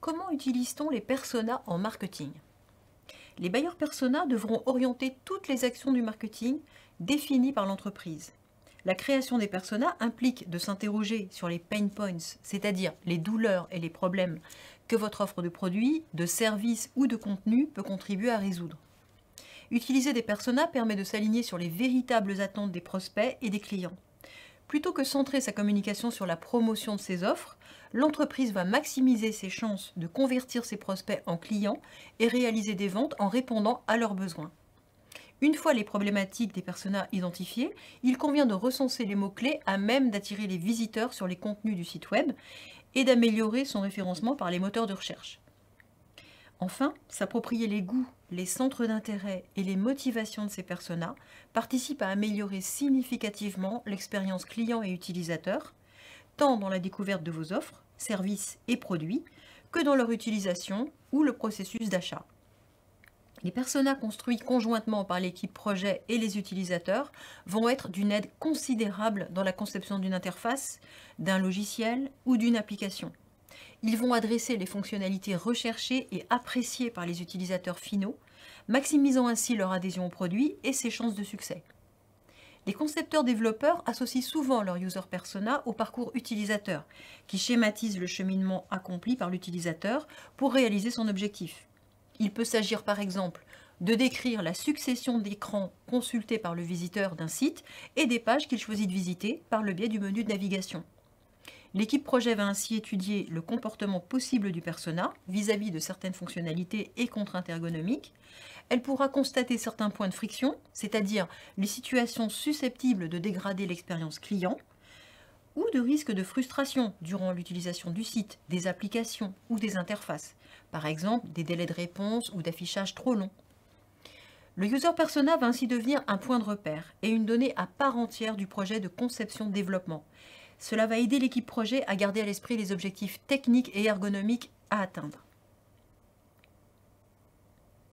Comment utilise-t-on les personas en marketing? Les bailleurs personas devront orienter toutes les actions du marketing définies par l'entreprise. La création des personas implique de s'interroger sur les pain points, c'est-à-dire les douleurs et les problèmes que votre offre de produits, de services ou de contenu peut contribuer à résoudre. Utiliser des personas permet de s'aligner sur les véritables attentes des prospects et des clients. Plutôt que centrer sa communication sur la promotion de ses offres, l'entreprise va maximiser ses chances de convertir ses prospects en clients et réaliser des ventes en répondant à leurs besoins. Une fois les problématiques des personas identifiées, il convient de recenser les mots-clés à même d'attirer les visiteurs sur les contenus du site web et d'améliorer son référencement par les moteurs de recherche. Enfin, s'approprier les goûts, les centres d'intérêt et les motivations de ces personas participe à améliorer significativement l'expérience client et utilisateur, tant dans la découverte de vos offres, services et produits, que dans leur utilisation ou le processus d'achat. Les personas construits conjointement par l'équipe projet et les utilisateurs vont être d'une aide considérable dans la conception d'une interface, d'un logiciel ou d'une application. Ils vont adresser les fonctionnalités recherchées et appréciées par les utilisateurs finaux, maximisant ainsi leur adhésion au produit et ses chances de succès. Les concepteurs-développeurs associent souvent leur user persona au parcours utilisateur, qui schématise le cheminement accompli par l'utilisateur pour réaliser son objectif. Il peut s'agir par exemple de décrire la succession d'écrans consultés par le visiteur d'un site et des pages qu'il choisit de visiter par le biais du menu de navigation. L'équipe projet va ainsi étudier le comportement possible du persona vis-à-vis de certaines fonctionnalités et contraintes ergonomiques. Elle pourra constater certains points de friction, c'est-à-dire les situations susceptibles de dégrader l'expérience client, ou de risques de frustration durant l'utilisation du site, des applications ou des interfaces, par exemple des délais de réponse ou d'affichage trop longs. Le user persona va ainsi devenir un point de repère et une donnée à part entière du projet de conception-développement. Cela va aider l'équipe projet à garder à l'esprit les objectifs techniques et ergonomiques à atteindre.